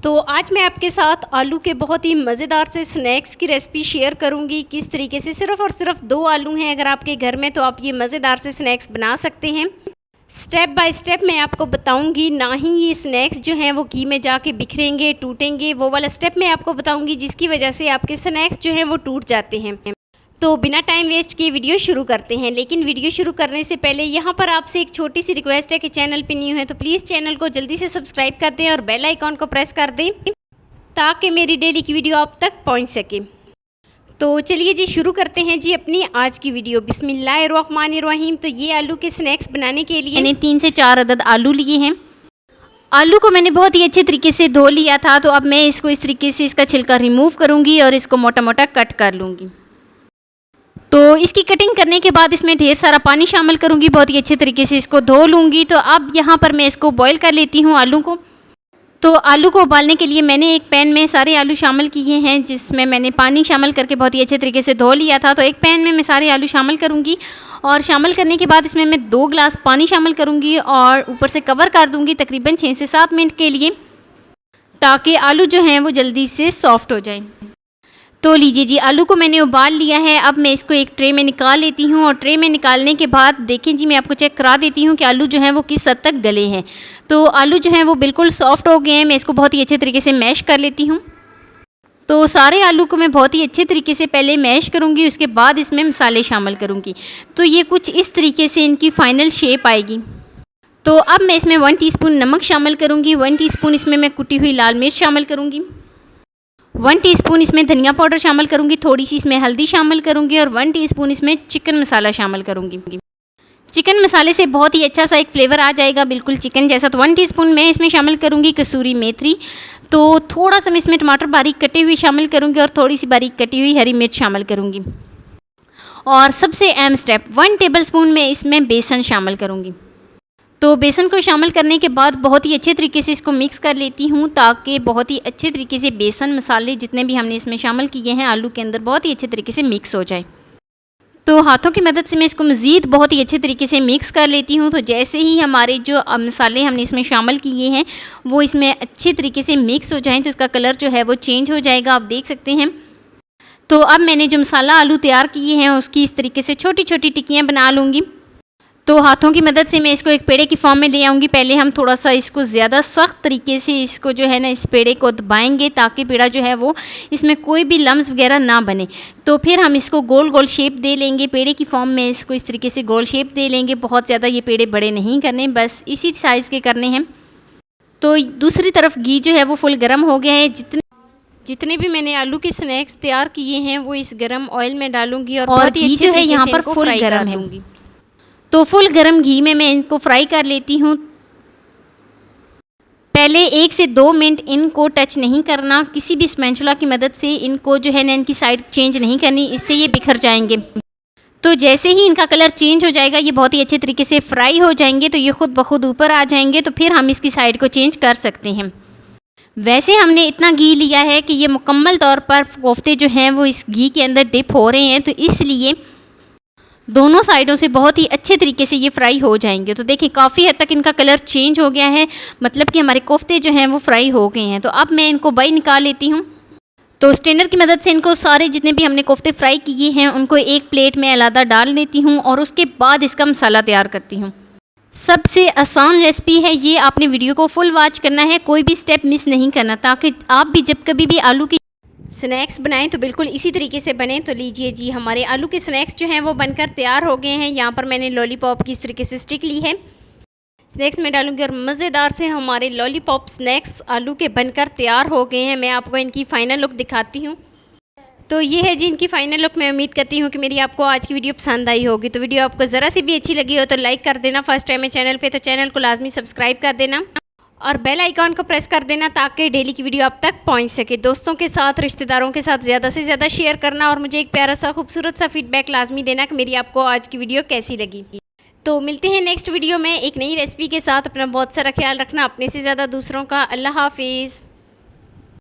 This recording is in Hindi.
तो आज मैं आपके साथ आलू के बहुत ही मज़ेदार से स्नैक्स की रेसिपी शेयर करूंगी। किस तरीके से सिर्फ़ और सिर्फ 2 आलू हैं अगर आपके घर में, तो आप ये मज़ेदार से स्नैक्स बना सकते हैं। स्टेप बाय स्टेप मैं आपको बताऊंगी, ना ही ये स्नैक्स जो हैं वो घी में जाके बिखरेंगे, टूटेंगे। वो वाला स्टेप मैं आपको बताऊंगी जिसकी वजह से आपके स्नैक्स जो हैं वो टूट जाते हैं। तो बिना टाइम वेस्ट किए वीडियो शुरू करते हैं। लेकिन वीडियो शुरू करने से पहले यहाँ पर आपसे एक छोटी सी रिक्वेस्ट है कि चैनल पे न्यू है तो प्लीज़ चैनल को जल्दी से सब्सक्राइब कर दें और बेल आइकॉन को प्रेस कर दें ताकि मेरी डेली की वीडियो आप तक पहुँच सके। तो चलिए जी शुरू करते हैं जी अपनी आज की वीडियो। बिस्मिल्लाहिर्रहमानिर्रहीम। तो ये आलू के स्नैक्स बनाने के लिए मैंने 3 से 4 अदद आलू लिए हैं। आलू को मैंने बहुत ही अच्छे तरीके से धो लिया था। तो अब मैं इसको इस तरीके से इसका छिलका रिमूव करूँगी और इसको मोटा मोटा कट कर लूँगी। तो इसकी कटिंग करने के बाद इसमें ढेर सारा पानी शामिल करूँगी, बहुत ही अच्छे तरीके से इसको धो लूँगी। तो अब यहाँ पर मैं इसको बॉईल कर लेती हूँ आलू को। तो आलू को उबालने के लिए मैंने एक पैन में सारे आलू शामिल किए हैं जिसमें मैंने पानी शामिल करके बहुत ही अच्छे तरीके से धो लिया था। तो एक पैन में मैं सारे आलू शामिल करूँगी और शामिल करने के बाद इसमें मैं 2 गिलास पानी शामिल करूँगी और ऊपर से कवर कर दूँगी तकरीबन 6 से 7 मिनट के लिए, ताकि आलू जो हैं वो जल्दी से सॉफ्ट हो जाएं। तो लीजिए जी, आलू को मैंने उबाल लिया है। अब मैं इसको एक ट्रे में निकाल लेती हूँ और ट्रे में निकालने के बाद देखें जी, मैं आपको चेक करा देती हूँ कि आलू जो हैं वो किस हद तक गले हैं। तो आलू जो हैं वो बिल्कुल सॉफ्ट हो गए हैं। मैं इसको बहुत ही अच्छे तरीके से मैश कर लेती हूँ। तो सारे आलू को मैं बहुत ही अच्छे तरीके से पहले मैश करूँगी, उसके बाद इसमें मसाले शामिल करूँगी। तो ये कुछ इस तरीके से इनकी फ़ाइनल शेप आएगी। तो अब मैं इसमें 1 टीस्पून नमक शामिल करूँगी, 1 टीस्पून इसमें मैं कुटी हुई लाल मिर्च शामिल करूँगी, 1 टीस्पून इसमें धनिया पाउडर शामिल करूँगी, थोड़ी सी इसमें हल्दी शामिल करूँगी और 1 टीस्पून इसमें चिकन मसाला शामिल करूँगी। चिकन मसाले से बहुत ही अच्छा सा एक फ्लेवर आ जाएगा, बिल्कुल चिकन जैसा। तो 1 टीस्पून मैं इसमें शामिल करूँगी कसूरी मेथी। तो थोड़ा सा मैं इसमें टमाटर बारीक कटे हुए शामिल करूँगी और थोड़ी सी बारीक कटी हुई हरी मिर्च शामिल करूँगी। और सबसे अहम स्टेप, 1 टेबलस्पून मैं इसमें बेसन शामिल करूँगी। तो बेसन को शामिल करने के बाद बहुत ही अच्छे तरीके से इसको मिक्स कर लेती हूँ, ताकि बहुत ही अच्छे तरीके से बेसन मसाले जितने भी हमने इसमें शामिल किए हैं आलू के अंदर बहुत ही अच्छे तरीके से मिक्स हो जाए। तो हाथों की मदद से मैं इसको मज़ीद बहुत ही अच्छे तरीके से मिक्स कर लेती हूँ। तो जैसे ही हमारे जो मसाले हमने इसमें शामिल किए हैं वो इसमें अच्छे तरीके से मिक्स हो जाएँ तो इसका कलर जो है वो चेंज हो जाएगा, आप देख सकते हैं। तो अब मैंने जो मसाला आलू तैयार किए हैं उसकी इस तरीके से छोटी छोटी टिक्कियाँ बना लूँगी। तो हाथों की मदद से मैं इसको एक पेड़े की फॉर्म में ले आऊँगी। पहले हम थोड़ा सा इसको ज़्यादा सख्त तरीके से इसको जो है ना इस पेड़े को दबाएंगे ताकि पेड़ा जो है वो इसमें कोई भी लम्स वगैरह ना बने। तो फिर हम इसको गोल गोल शेप दे लेंगे, पेड़े की फॉर्म में इसको इस तरीके से गोल शेप दे लेंगे। बहुत ज़्यादा ये पेड़े बड़े नहीं करने, बस इसी साइज़ के करने हैं। तो दूसरी तरफ घी जो है वो फुल गर्म हो गया है। जितने भी मैंने आलू के स्नैक्स तैयार किए हैं वो इस गर्म ऑयल में डालूँगी और घी जो है यहाँ पर फुल गर्म है। तो फुल गरम घी में मैं इनको फ्राई कर लेती हूँ। पहले 1 से 2 मिनट इनको टच नहीं करना, किसी भी स्पैचुला की मदद से इनको जो है ना इनकी साइड चेंज नहीं करनी, इससे ये बिखर जाएंगे। तो जैसे ही इनका कलर चेंज हो जाएगा, ये बहुत ही अच्छे तरीके से फ्राई हो जाएंगे, तो ये खुद ब खुद ऊपर आ जाएंगे। तो फिर हम इसकी साइड को चेंज कर सकते हैं। वैसे हमने इतना घी लिया है कि ये मुकम्मल तौर पर कोफ्ते जो हैं वो इस घी के अंदर डिप हो रहे हैं, तो इसलिए दोनों साइडों से बहुत ही अच्छे तरीके से ये फ्राई हो जाएंगे। तो देखिए काफ़ी हद तक इनका कलर चेंज हो गया है, मतलब कि हमारे कोफ्ते जो हैं वो फ्राई हो गए हैं। तो अब मैं इनको बाहर निकाल लेती हूँ। तो स्ट्रेनर की मदद से इनको सारे जितने भी हमने कोफ्ते फ्राई किए हैं उनको एक प्लेट में अलग डाल लेती हूँ और उसके बाद इसका मसाला तैयार करती हूँ। सबसे आसान रेसिपी है ये, आपने वीडियो को फुल वॉच करना है, कोई भी स्टेप मिस नहीं करना, ताकि आप भी जब कभी भी आलू की स्नैक्स बनाएं तो बिल्कुल इसी तरीके से बने। तो लीजिए जी, हमारे आलू के स्नैक्स जो हैं वो बनकर तैयार हो गए हैं। यहाँ पर मैंने लॉलीपॉप की इस तरीके से स्टिक ली है, स्नैक्स में डालूंगी और मज़ेदार से हमारे लॉलीपॉप स्नैक्स आलू के बनकर तैयार हो गए हैं। मैं आपको इनकी फ़ाइनल लुक दिखाती हूँ। तो ये है जी इनकी फ़ाइनल लुक। मैं उम्मीद करती हूँ कि मेरी आपको आज की वीडियो पसंद आई होगी। तो वीडियो आपको ज़रा सी भी अच्छी लगी हो तो लाइक कर देना। फर्स्ट टाइम है चैनल पे तो चैनल को लाजमी सब्सक्राइब कर देना और बेल आइकॉन को प्रेस कर देना ताकि डेली की वीडियो आप तक पहुंच सके। दोस्तों के साथ, रिश्तेदारों के साथ ज़्यादा से ज़्यादा शेयर करना और मुझे एक प्यारा सा खूबसूरत सा फीडबैक लाजमी देना कि मेरी आपको आज की वीडियो कैसी लगी। तो मिलते हैं नेक्स्ट वीडियो में एक नई रेसिपी के साथ। अपना बहुत सारा ख्याल रखना, अपने से ज़्यादा दूसरों का। अल्लाह हाफिज़।